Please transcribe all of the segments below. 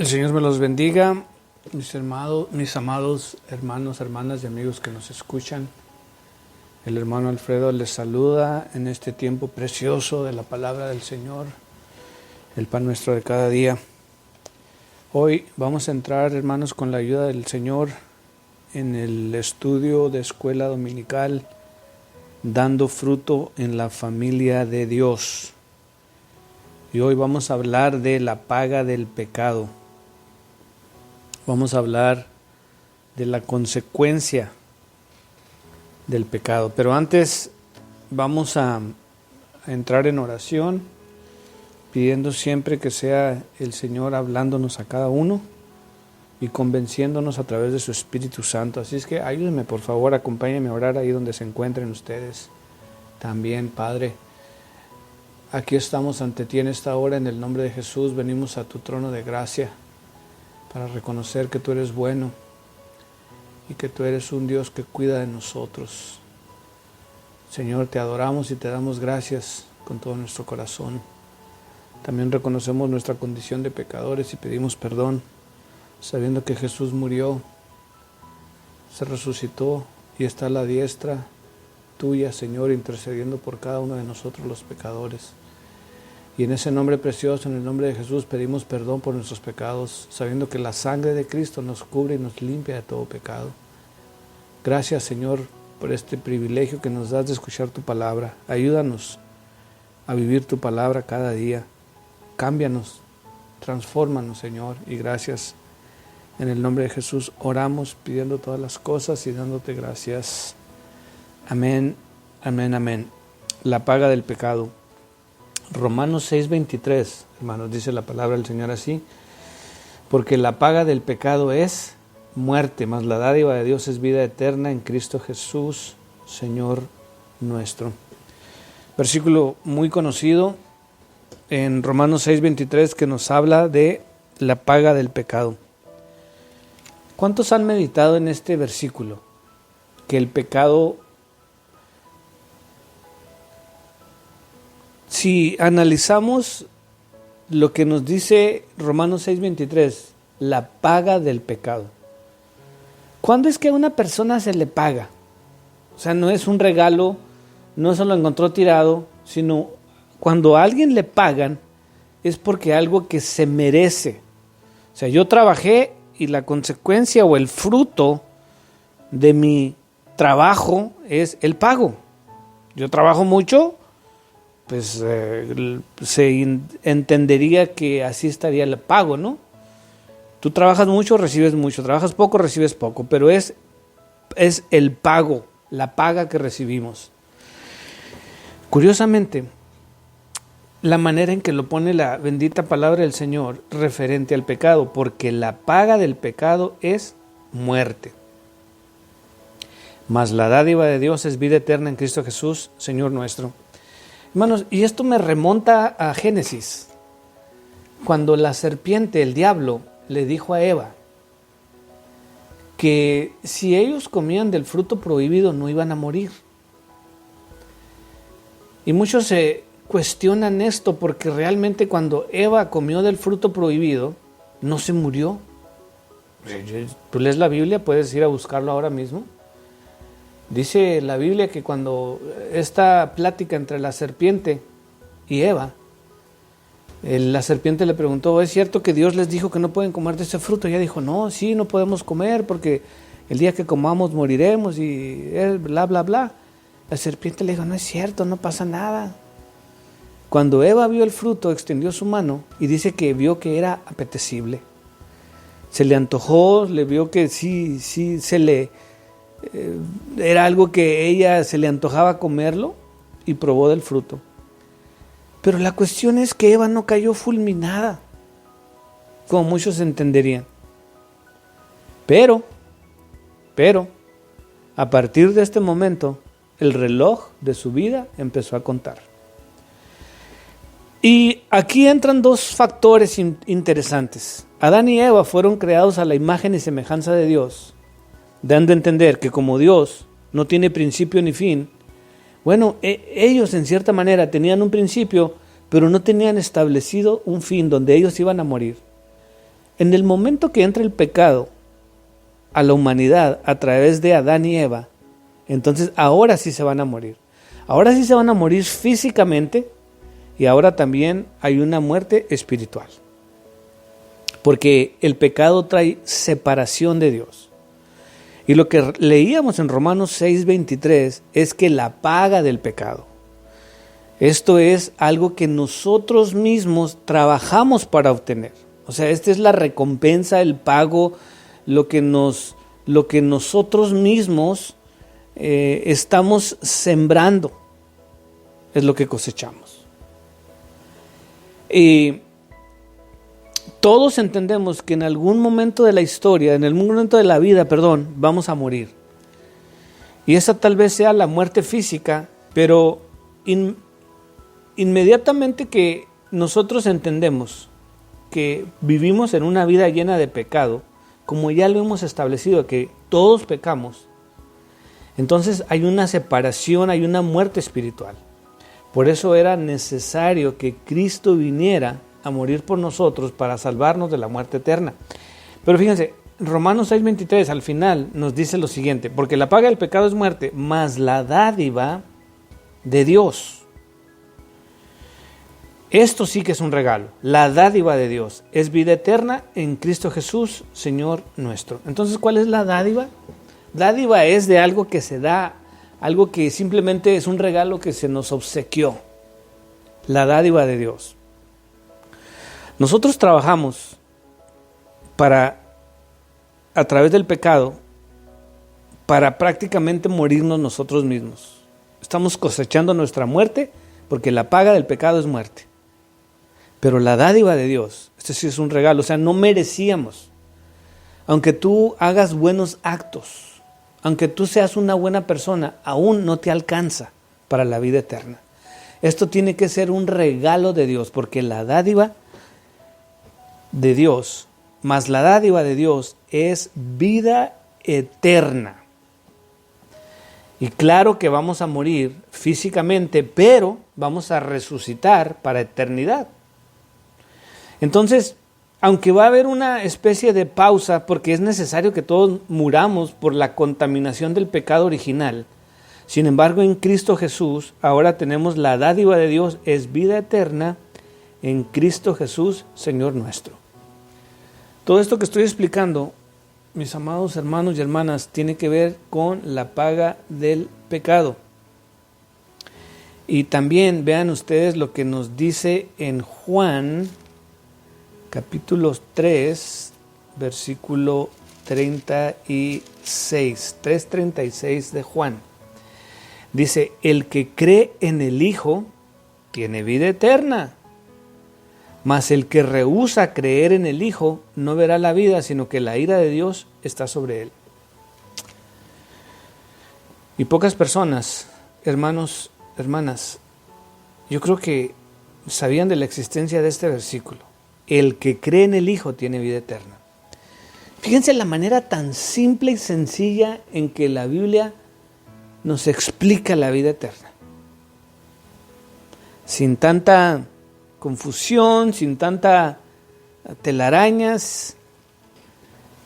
El Señor me los bendiga, mis amados hermanos, hermanas y amigos que nos escuchan. El hermano Alfredo les saluda en este tiempo precioso de la palabra del Señor, el pan nuestro de cada día. Hoy vamos a entrar, hermanos, con la ayuda del Señor en el estudio de escuela dominical, dando fruto en la familia de Dios. Y hoy vamos a hablar de la paga del pecado. Vamos a hablar de la consecuencia del pecado. Pero antes vamos a entrar en oración, pidiendo siempre que sea el Señor hablándonos a cada uno y convenciéndonos a través de su Espíritu Santo. Así es que ayúdenme, por favor, acompáñenme a orar ahí donde se encuentren ustedes. También, Padre, aquí estamos ante ti en esta hora, en el nombre de Jesús. Venimos a tu trono de gracia para reconocer que tú eres bueno y que tú eres un Dios que cuida de nosotros. Señor, te adoramos y te damos gracias con todo nuestro corazón. También reconocemos nuestra condición de pecadores y pedimos perdón, sabiendo que Jesús murió, se resucitó y está a la diestra tuya, Señor, intercediendo por cada uno de nosotros los pecadores. Y en ese nombre precioso, en el nombre de Jesús, pedimos perdón por nuestros pecados, sabiendo que la sangre de Cristo nos cubre y nos limpia de todo pecado. Gracias, Señor, por este privilegio que nos das de escuchar tu palabra. Ayúdanos a vivir tu palabra cada día. Cámbianos, transfórmanos, Señor, y gracias. En el nombre de Jesús oramos pidiendo todas las cosas y dándote gracias. Amén, amén, amén. La paga del pecado. Romanos 6:23, hermanos, dice la palabra del Señor así: porque la paga del pecado es muerte, mas la dádiva de Dios es vida eterna en Cristo Jesús, Señor nuestro. Versículo muy conocido en Romanos 6:23 que nos habla de la paga del pecado. ¿Cuántos han meditado en este versículo? Que el pecado, si analizamos lo que nos dice Romanos 6:23, la paga del pecado. ¿Cuándo es que a una persona se le paga? O sea, no es un regalo, no se lo encontró tirado, sino cuando a alguien le pagan es porque algo que se merece. O sea, yo trabajé y la consecuencia o el fruto de mi trabajo es el pago. Yo trabajo mucho, pues se entendería que así estaría el pago, ¿no? Tú trabajas mucho, recibes mucho, trabajas poco, recibes poco, pero es el pago, la paga que recibimos. Curiosamente, la manera en que lo pone la bendita palabra del Señor referente al pecado, porque la paga del pecado es muerte. Mas la dádiva de Dios es vida eterna en Cristo Jesús, Señor nuestro. Hermanos, y esto me remonta a Génesis, cuando la serpiente, el diablo, le dijo a Eva que si ellos comían del fruto prohibido no iban a morir. Y muchos se cuestionan esto porque realmente cuando Eva comió del fruto prohibido no se murió. Tú lees la Biblia, puedes ir a buscarlo ahora mismo. Dice la Biblia que cuando esta plática entre la serpiente y Eva, la serpiente le preguntó: ¿es cierto que Dios les dijo que no pueden comer de ese fruto? Y ella dijo: no, sí, no podemos comer porque el día que comamos moriremos y bla, bla, bla. La serpiente le dijo: no es cierto, no pasa nada. Cuando Eva vio el fruto, extendió su mano y dice que vio que era apetecible. Se le antojó, le vio que sí, era algo que ella se le antojaba comerlo y probó del fruto. Pero la cuestión es que Eva no cayó fulminada, como muchos entenderían. Pero, a partir de este momento, el reloj de su vida empezó a contar. Y aquí entran dos factores interesantes. Adán y Eva fueron creados a la imagen y semejanza de Dios, dando a entender que como Dios no tiene principio ni fin, bueno, ellos en cierta manera tenían un principio, pero no tenían establecido un fin donde ellos iban a morir. En el momento que entra el pecado a la humanidad a través de Adán y Eva, entonces ahora sí se van a morir. Ahora sí se van a morir físicamente y ahora también hay una muerte espiritual. Porque el pecado trae separación de Dios. Y lo que leíamos en Romanos 6:23 es que la paga del pecado. Esto es algo que nosotros mismos trabajamos para obtener. O sea, esta es la recompensa, el pago, lo que nosotros mismos estamos sembrando, es lo que cosechamos. Y todos entendemos que en algún momento de la historia, en algún momento de la vida, vamos a morir. Y esa tal vez sea la muerte física, pero inmediatamente que nosotros entendemos que vivimos en una vida llena de pecado, como ya lo hemos establecido, que todos pecamos, entonces hay una separación, hay una muerte espiritual. Por eso era necesario que Cristo viniera a morir por nosotros para salvarnos de la muerte eterna. Pero fíjense, Romanos 6:23 al final nos dice lo siguiente: porque la paga del pecado es muerte, mas la dádiva de Dios. Esto sí que es un regalo. La dádiva de Dios es vida eterna en Cristo Jesús, Señor nuestro. Entonces, ¿cuál es la dádiva? Dádiva es de algo que se da, algo que simplemente es un regalo que se nos obsequió. La dádiva de Dios. Nosotros trabajamos a través del pecado, para prácticamente morirnos nosotros mismos. Estamos cosechando nuestra muerte, porque la paga del pecado es muerte. Pero la dádiva de Dios, este sí es un regalo, o sea, no merecíamos. Aunque tú hagas buenos actos, aunque tú seas una buena persona, aún no te alcanza para la vida eterna. Esto tiene que ser un regalo de Dios, porque la dádiva de Dios, más la dádiva de Dios, es vida eterna. Y claro que vamos a morir físicamente, pero vamos a resucitar para eternidad. Entonces, aunque va a haber una especie de pausa, porque es necesario que todos muramos por la contaminación del pecado original, sin embargo, en Cristo Jesús, ahora tenemos la dádiva de Dios, es vida eterna en Cristo Jesús, Señor nuestro. Todo esto que estoy explicando, mis amados hermanos y hermanas, tiene que ver con la paga del pecado. Y también vean ustedes lo que nos dice en Juan, capítulo 3, versículo 36, 3:36 de Juan. Dice: el que cree en el Hijo tiene vida eterna, mas el que rehúsa creer en el Hijo no verá la vida, sino que la ira de Dios está sobre él. Y pocas personas, hermanos, hermanas, yo creo que sabían de la existencia de este versículo. El que cree en el Hijo tiene vida eterna. Fíjense la manera tan simple y sencilla en que la Biblia nos explica la vida eterna. Sin tanta confusión, sin tanta telarañas,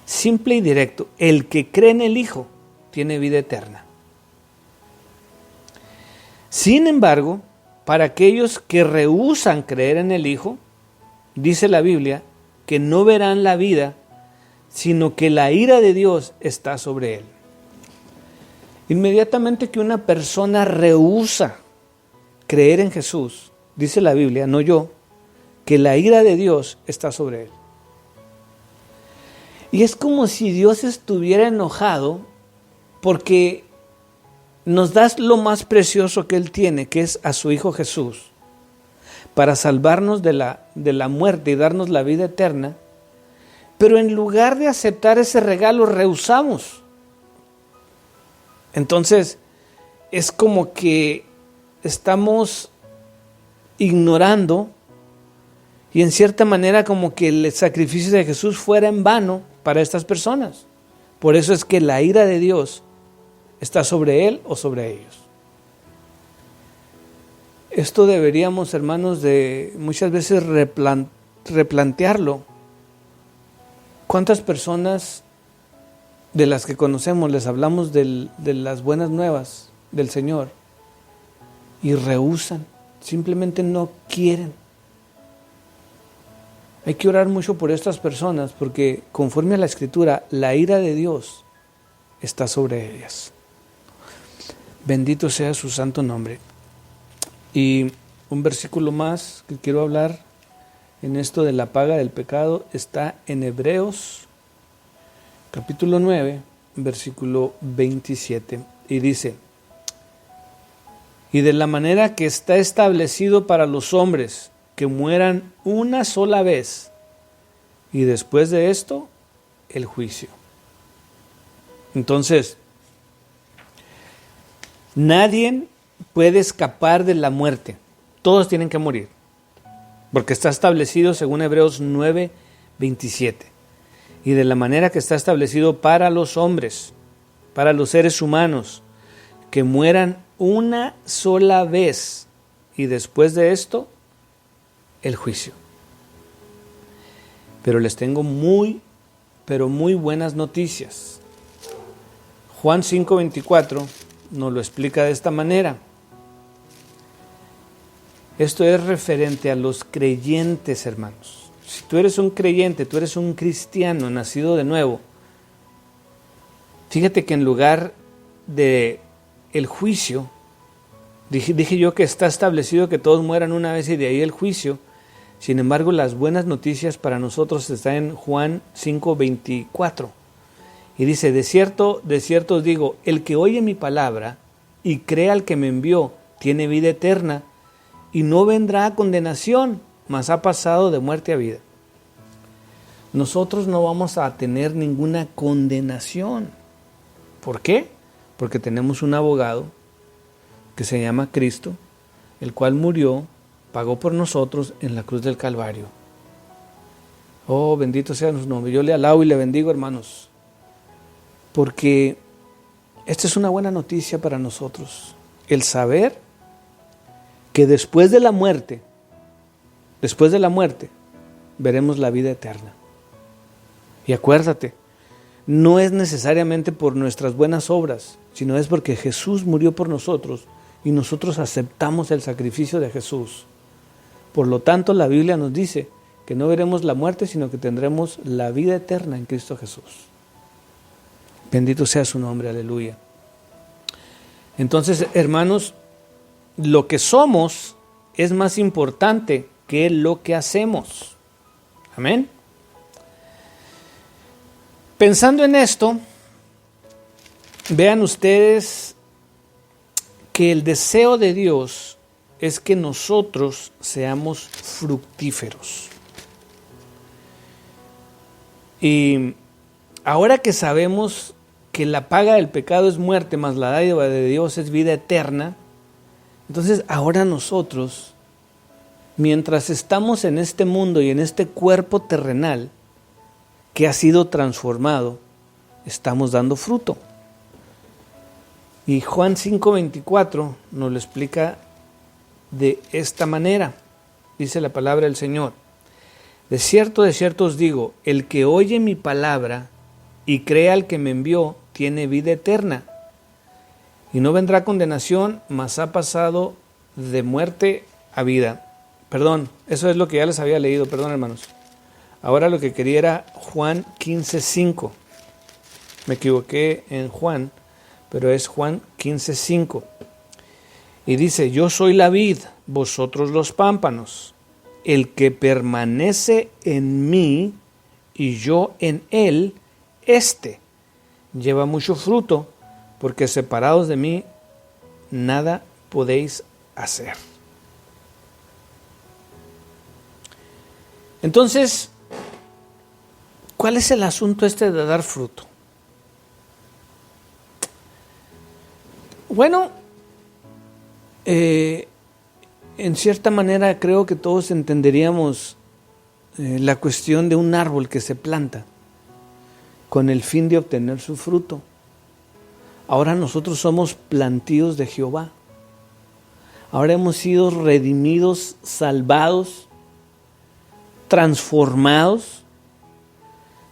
simple y directo. El que cree en el Hijo tiene vida eterna. Sin embargo, para aquellos que rehúsan creer en el Hijo, dice la Biblia que no verán la vida, sino que la ira de Dios está sobre él. Inmediatamente que una persona rehúsa creer en Jesús, dice la Biblia, no yo, que la ira de Dios está sobre él. Y es como si Dios estuviera enojado porque nos das lo más precioso que Él tiene, que es a su Hijo Jesús, para salvarnos de la muerte y darnos la vida eterna, pero en lugar de aceptar ese regalo, rehusamos. Entonces, es como que estamos ignorando y en cierta manera como que el sacrificio de Jesús fuera en vano para estas personas. Por eso es que la ira de Dios está sobre él o sobre ellos. Esto deberíamos, hermanos, de muchas veces replantearlo ¿Cuántas personas de las que conocemos les hablamos de las buenas nuevas del Señor y rehúsan, simplemente no quieren? Hay que orar mucho por estas personas porque conforme a la Escritura, la ira de Dios está sobre ellas. Bendito sea su santo nombre. Y un versículo más que quiero hablar en esto de la paga del pecado está en Hebreos capítulo 9, versículo 27. Y dice: y de la manera que está establecido para los hombres que mueran una sola vez, y después de esto, el juicio. Entonces, nadie puede escapar de la muerte. Todos tienen que morir, porque está establecido según Hebreos 9, 27. Y de la manera que está establecido para los hombres, para los seres humanos, que mueran una sola vez, y después de esto, el juicio. Pero les tengo pero muy buenas noticias. Juan 5:24 nos lo explica de esta manera. Esto es referente a los creyentes, hermanos. Si tú eres un creyente, tú eres un cristiano nacido de nuevo, fíjate que en lugar de el juicio, dije yo que está establecido que todos mueran una vez y de ahí el juicio. Sin embargo, las buenas noticias para nosotros están en Juan 5:24. Y dice: de cierto os digo, el que oye mi palabra y cree al que me envió, tiene vida eterna, y no vendrá a condenación, mas ha pasado de muerte a vida. Nosotros no vamos a tener ninguna condenación. ¿Por qué? Porque tenemos un abogado que se llama Cristo, el cual murió, pagó por nosotros en la cruz del Calvario. Oh, bendito sea su nombre. Yo le alabo y le bendigo, hermanos, porque esta es una buena noticia para nosotros. El saber que después de la muerte, veremos la vida eterna. Y acuérdate, no es necesariamente por nuestras buenas obras, sino es porque Jesús murió por nosotros y nosotros aceptamos el sacrificio de Jesús. Por lo tanto, la Biblia nos dice que no veremos la muerte, sino que tendremos la vida eterna en Cristo Jesús. Bendito sea su nombre, aleluya. Entonces, hermanos, lo que somos es más importante que lo que hacemos. Amén. Pensando en esto, vean ustedes que el deseo de Dios es que nosotros seamos fructíferos. Y ahora que sabemos que la paga del pecado es muerte, mas la dádiva de Dios es vida eterna, entonces ahora nosotros, mientras estamos en este mundo y en este cuerpo terrenal que ha sido transformado, estamos dando fruto. Y Juan 5:24 nos lo explica de esta manera. Dice la palabra del Señor: de cierto os digo, el que oye mi palabra y cree al que me envió, tiene vida eterna, y no vendrá condenación, mas ha pasado de muerte a vida. Perdón, eso es lo que ya les había leído, perdón, hermanos. Ahora lo que quería era Juan 15:5. Me equivoqué en Juan, pero es Juan 15:5. Y dice: yo soy la vid, vosotros los pámpanos. El que permanece en mí y yo en él, éste lleva mucho fruto, porque separados de mí nada podéis hacer. Entonces, ¿cuál es el asunto de dar fruto? Bueno, en cierta manera creo que todos entenderíamos la cuestión de un árbol que se planta con el fin de obtener su fruto. Ahora nosotros somos plantíos de Jehová. Ahora hemos sido redimidos, salvados, transformados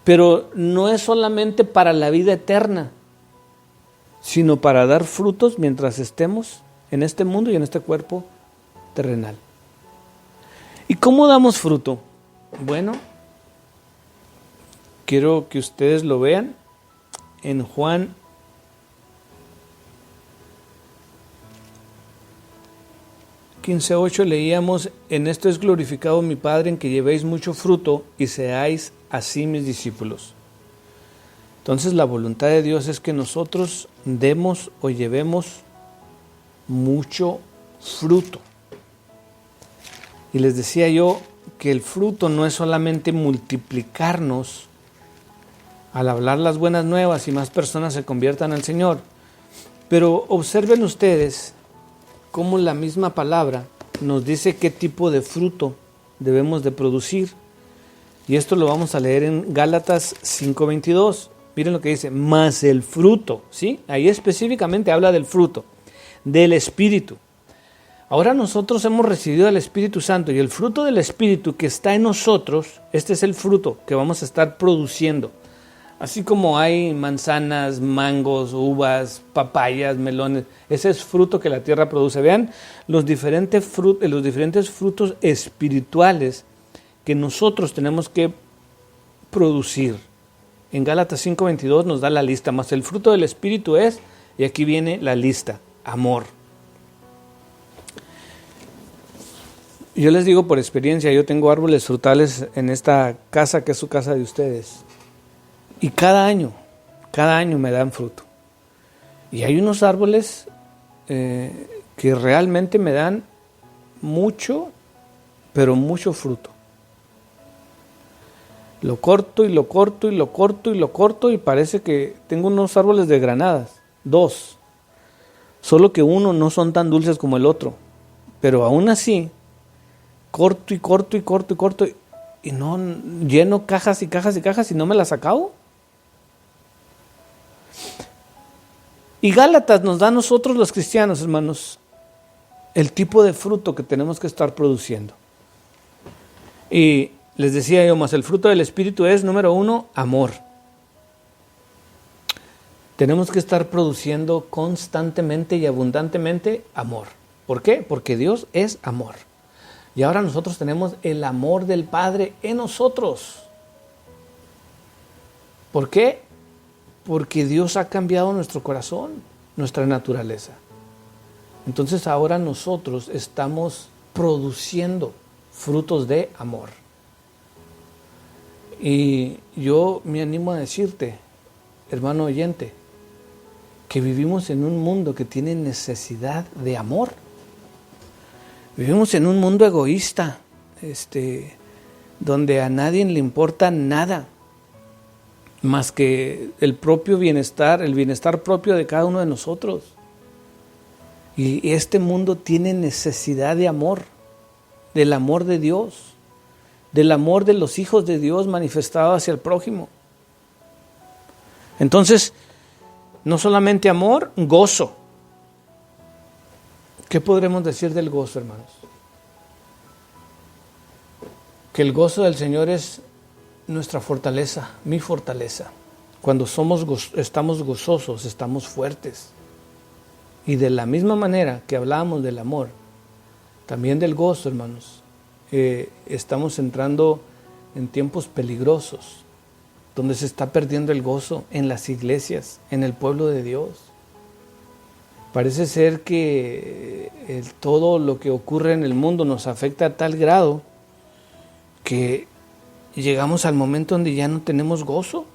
Pero no es solamente para la vida eterna, sino para dar frutos mientras estemos en este mundo y en este cuerpo terrenal. ¿Y cómo damos fruto? Bueno, quiero que ustedes lo vean en Juan 15:8 leíamos: en esto es glorificado mi Padre, en que llevéis mucho fruto y seáis así mis discípulos. Entonces la voluntad de Dios es que nosotros demos o llevemos mucho fruto. Y les decía yo que el fruto no es solamente multiplicarnos al hablar las buenas nuevas y más personas se conviertan al Señor. Pero observen ustedes cómo la misma palabra nos dice qué tipo de fruto debemos de producir. Y esto lo vamos a leer en Gálatas 5:22. Miren lo que dice: más el fruto, ¿sí? Ahí específicamente habla del fruto, del Espíritu. Ahora nosotros hemos recibido el Espíritu Santo y el fruto del Espíritu que está en nosotros, este es el fruto que vamos a estar produciendo. Así como hay manzanas, mangos, uvas, papayas, melones, ese es fruto que la tierra produce. Vean los diferentes frutos espirituales que nosotros tenemos que producir. En Gálatas 5:22 nos da la lista, más el fruto del Espíritu es, y aquí viene la lista: amor. Yo les digo por experiencia, yo tengo árboles frutales en esta casa que es su casa de ustedes. Y cada año me dan fruto. Y hay unos árboles que realmente me dan mucho, pero mucho fruto. Lo corto y lo corto y lo corto y lo corto y parece que tengo unos árboles de granadas, 2. Solo que uno no son tan dulces como el otro. Pero aún así, corto y corto y corto y corto y no lleno cajas y cajas y cajas y no me las acabo. Y Gálatas nos da a nosotros los cristianos, hermanos, el tipo de fruto que tenemos que estar produciendo. Y les decía yo, más el fruto del Espíritu es, número 1, amor. Tenemos que estar produciendo constantemente y abundantemente amor. ¿Por qué? Porque Dios es amor. Y ahora nosotros tenemos el amor del Padre en nosotros. ¿Por qué? Porque Dios ha cambiado nuestro corazón, nuestra naturaleza. Entonces ahora nosotros estamos produciendo frutos de amor. Y yo me animo a decirte, hermano oyente, que vivimos en un mundo que tiene necesidad de amor. Vivimos en un mundo egoísta, donde a nadie le importa nada más que el propio bienestar, el bienestar propio de cada uno de nosotros. Y este mundo tiene necesidad de amor, del amor de Dios, del amor de los hijos de Dios manifestado hacia el prójimo. Entonces, no solamente amor, gozo. ¿Qué podremos decir del gozo, hermanos? Que el gozo del Señor es nuestra fortaleza, mi fortaleza. Cuando estamos gozosos, estamos fuertes. Y de la misma manera que hablábamos del amor, también del gozo, hermanos, estamos entrando en tiempos peligrosos, donde se está perdiendo el gozo en las iglesias, en el pueblo de Dios. Parece ser que todo lo que ocurre en el mundo nos afecta a tal grado que llegamos al momento donde ya no tenemos gozo.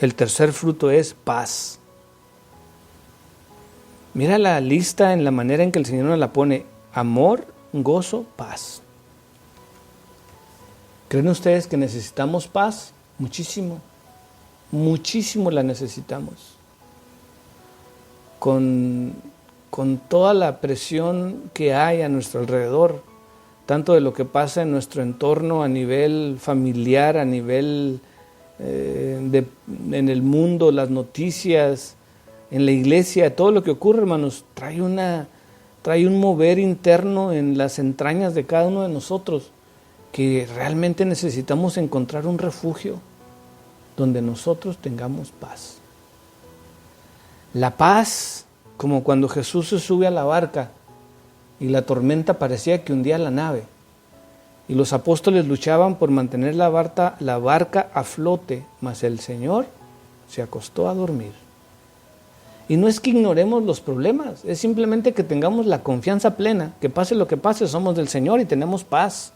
El tercer fruto es paz. Mira la lista en la manera en que el Señor nos la pone: amor, gozo, paz. ¿Creen ustedes que necesitamos paz? Muchísimo, muchísimo la necesitamos. Con toda la presión que hay a nuestro alrededor, tanto de lo que pasa en nuestro entorno a nivel familiar, a nivel en el mundo, las noticias, en la iglesia, todo lo que ocurre, hermanos, trae un mover interno en las entrañas de cada uno de nosotros, que realmente necesitamos encontrar un refugio, donde nosotros tengamos paz. La paz, como cuando Jesús se sube a la barca y la tormenta parecía que hundía la nave, y los apóstoles luchaban por mantener la barca a flote, mas el Señor se acostó a dormir. Y no es que ignoremos los problemas, es simplemente que tengamos la confianza plena, que pase lo que pase, somos del Señor y tenemos paz,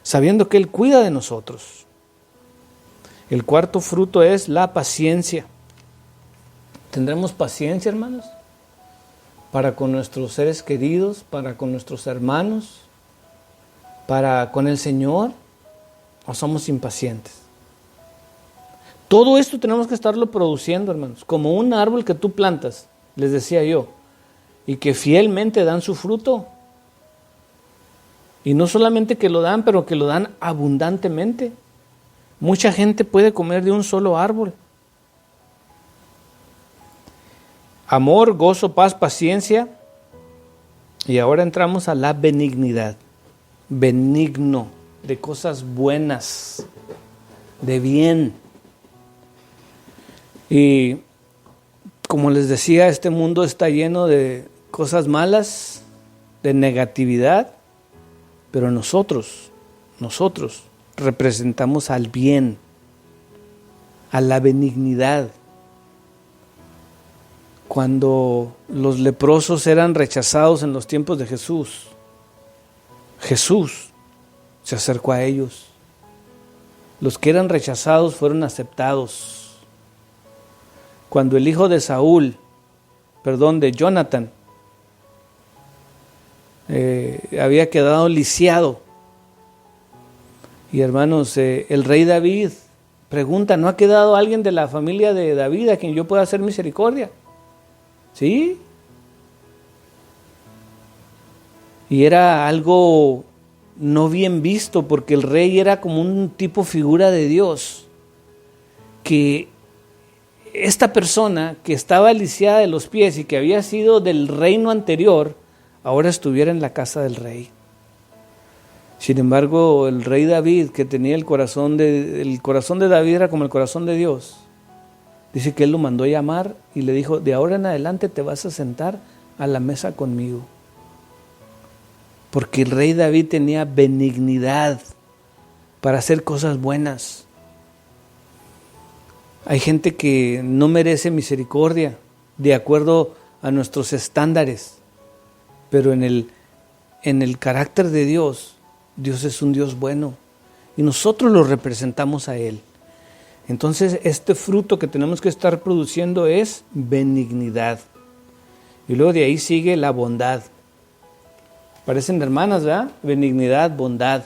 sabiendo que Él cuida de nosotros. El cuarto fruto es la paciencia. ¿Tendremos paciencia, hermanos? Para con nuestros seres queridos, para con nuestros hermanos, para con el Señor, ¿o somos impacientes? Todo esto tenemos que estarlo produciendo, hermanos, como un árbol que tú plantas, les decía yo, y que fielmente dan su fruto. Y no solamente que lo dan, pero que lo dan abundantemente. Mucha gente puede comer de un solo árbol. Amor, gozo, paz, paciencia. Y ahora entramos a la benignidad. Benigno, de cosas buenas, de bien. Y como les decía, este mundo está lleno de cosas malas, de negatividad, pero nosotros representamos al bien, a la benignidad. Cuando los leprosos eran rechazados en los tiempos de Jesús, Jesús se acercó a ellos. Los que eran rechazados fueron aceptados. Cuando el hijo de de Jonathan, había quedado lisiado. Y hermanos, el rey David pregunta, ¿no ha quedado alguien de la familia de David a quien yo pueda hacer misericordia? ¿Sí? Y era algo no bien visto, porque el rey era como un tipo figura de Dios, que esta persona que estaba lisiada de los pies y que había sido del reino anterior, ahora estuviera en la casa del rey. Sin embargo, el rey David, que tenía el corazón de David era como el corazón de Dios, dice que él lo mandó llamar y le dijo, de ahora en adelante te vas a sentar a la mesa conmigo. Porque el rey David tenía benignidad para hacer cosas buenas. Hay gente que no merece misericordia de acuerdo a nuestros estándares, pero en el carácter de Dios, Dios es un Dios bueno y nosotros lo representamos a Él. Entonces este fruto que tenemos que estar produciendo es benignidad. Y luego de ahí sigue la bondad. Parecen hermanas, ¿verdad? Benignidad, bondad.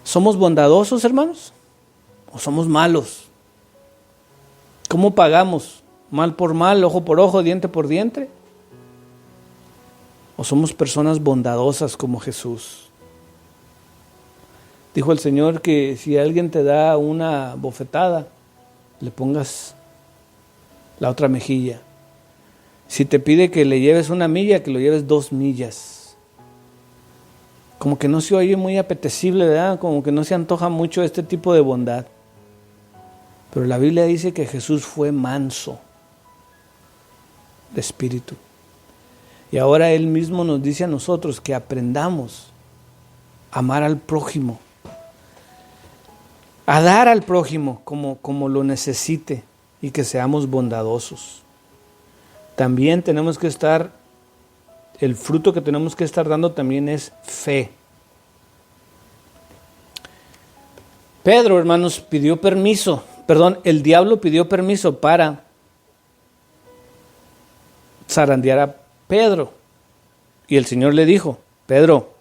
¿Somos bondadosos, hermanos? ¿O somos malos? ¿Cómo pagamos? ¿Mal por mal, ojo por ojo, diente por diente? ¿O somos personas bondadosas como Jesús? Dijo el Señor que si alguien te da una bofetada, le pongas la otra mejilla. Si te pide que le lleves 1 milla, que lo lleves 2 millas. Como que no se oye muy apetecible, ¿verdad? Como que no se antoja mucho este tipo de bondad. Pero la Biblia dice que Jesús fue manso de espíritu. Y ahora Él mismo nos dice a nosotros que aprendamos a amar al prójimo, a dar al prójimo como lo necesite y que seamos bondadosos. También tenemos que el fruto que tenemos que estar dando también es fe. Pedro, hermanos, el diablo pidió permiso para zarandear a Pedro. Y el Señor le dijo, Pedro,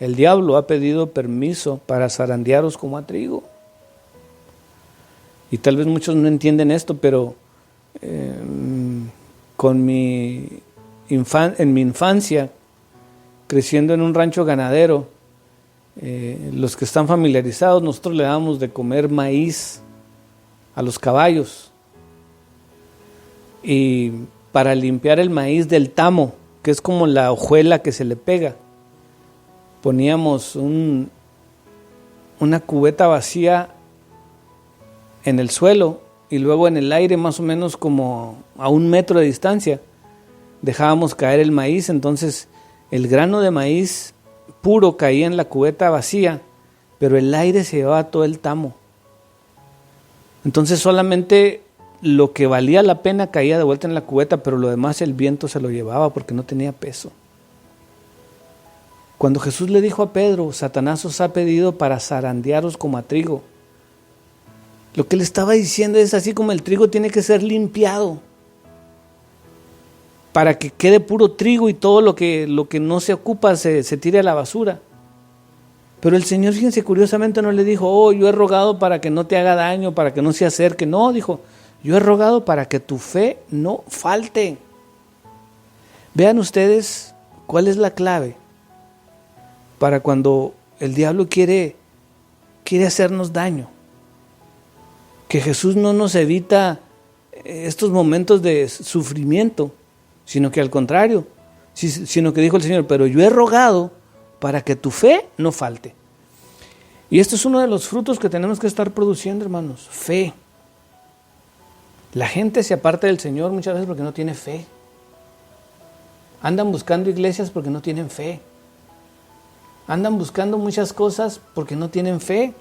el diablo ha pedido permiso para zarandearos como a trigo. Y tal vez muchos no entienden esto, pero en mi infancia, creciendo en un rancho ganadero, los que están familiarizados, nosotros le dábamos de comer maíz a los caballos. Y para limpiar el maíz del tamo, que es como la hojuela que se le pega, poníamos una cubeta vacía en el suelo y luego en el aire, más o menos como a 1 metro de distancia, dejábamos caer el maíz. Entonces el grano de maíz puro caía en la cubeta vacía, pero el aire se llevaba todo el tamo. Entonces solamente lo que valía la pena caía de vuelta en la cubeta, pero lo demás el viento se lo llevaba porque no tenía peso. Cuando Jesús le dijo a Pedro, Satanás os ha pedido para zarandearos como a trigo, lo que le estaba diciendo es, así como el trigo tiene que ser limpiado para que quede puro trigo y todo lo que no se ocupa se tire a la basura. Pero el Señor, fíjense, curiosamente no le dijo, oh, yo he rogado para que no te haga daño, para que no se acerque. No, dijo, yo he rogado para que tu fe no falte. Vean ustedes cuál es la clave para cuando el diablo quiere hacernos daño. Que Jesús no nos evita estos momentos de sufrimiento, sino que al contrario, sino que dijo el Señor, pero yo he rogado para que tu fe no falte. Y esto es uno de los frutos que tenemos que estar produciendo, hermanos, fe. La gente se aparta del Señor muchas veces porque no tiene fe. Andan buscando iglesias porque no tienen fe. Andan buscando muchas cosas porque no tienen fe.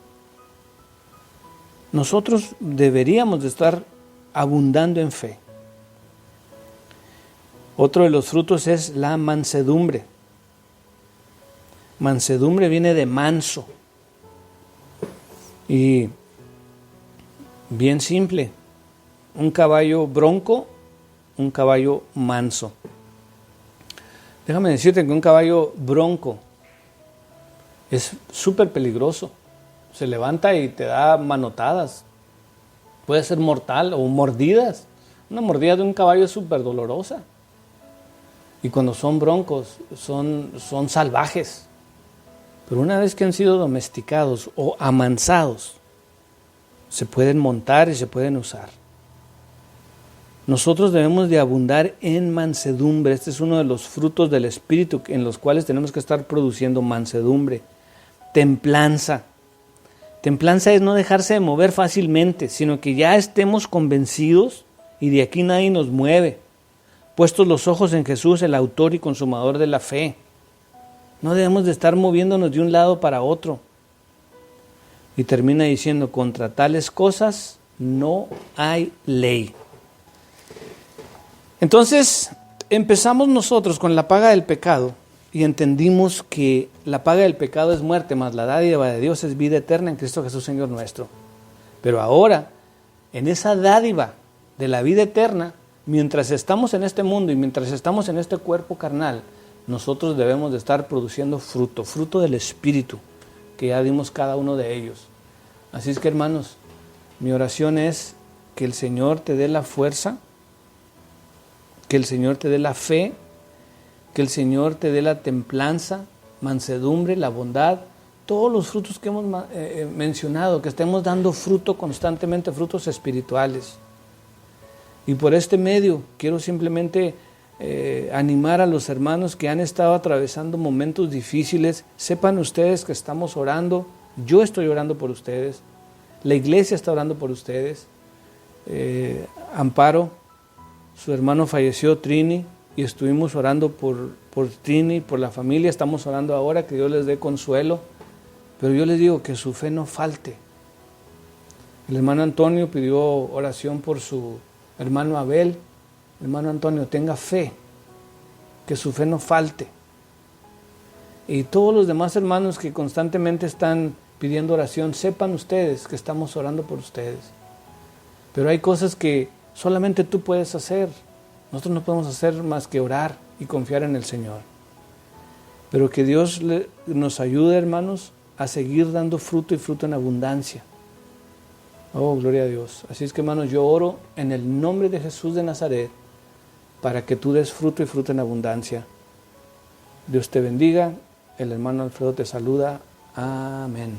Nosotros deberíamos de estar abundando en fe. Otro de los frutos es la mansedumbre. Mansedumbre viene de manso. Y bien simple, un caballo bronco, un caballo manso. Déjame decirte que un caballo bronco es súper peligroso. Se levanta y te da manotadas. Puede ser mortal o mordidas. Una mordida de un caballo es súper dolorosa. Y cuando son broncos, son salvajes. Pero una vez que han sido domesticados o amansados, se pueden montar y se pueden usar. Nosotros debemos de abundar en mansedumbre. Este es uno de los frutos del Espíritu en los cuales tenemos que estar produciendo mansedumbre. Templanza. Templanza es no dejarse de mover fácilmente, sino que ya estemos convencidos y de aquí nadie nos mueve. Puestos los ojos en Jesús, el autor y consumador de la fe. No debemos de estar moviéndonos de un lado para otro. Y termina diciendo, contra tales cosas no hay ley. Entonces, empezamos nosotros con la paga del pecado y entendimos que la paga del pecado es muerte, mas la dádiva de Dios es vida eterna en Cristo Jesús, Señor nuestro. Pero ahora, en esa dádiva de la vida eterna, mientras estamos en este mundo y mientras estamos en este cuerpo carnal, nosotros debemos de estar produciendo fruto del Espíritu, que ya dimos cada uno de ellos. Así es que, hermanos, mi oración es que el Señor te dé la fuerza, que el Señor te dé la fe, que el Señor te dé la templanza, mansedumbre, la bondad, todos los frutos que hemos mencionado, que estemos dando fruto constantemente, frutos espirituales. Y por este medio quiero simplemente animar a los hermanos que han estado atravesando momentos difíciles. Sepan ustedes que estamos orando, yo estoy orando por ustedes, la iglesia está orando por ustedes. Amparo, su hermano falleció, Trini, y estuvimos orando por Trini, por la familia. Estamos orando ahora que Dios les dé consuelo, pero yo les digo que su fe no falte. El hermano Antonio pidió oración por su hermano Abel. Hermano Antonio, tenga fe, que su fe no falte. Y todos los demás hermanos que constantemente están pidiendo oración, sepan ustedes que estamos orando por ustedes. Pero hay cosas que solamente tú puedes hacer. Nosotros no podemos hacer más que orar y confiar en el Señor. Pero que Dios nos ayude, hermanos, a seguir dando fruto y fruto en abundancia. Oh, gloria a Dios. Así es que, hermanos, yo oro en el nombre de Jesús de Nazaret para que tú des fruto y fruto en abundancia. Dios te bendiga. El hermano Alfredo te saluda. Amén.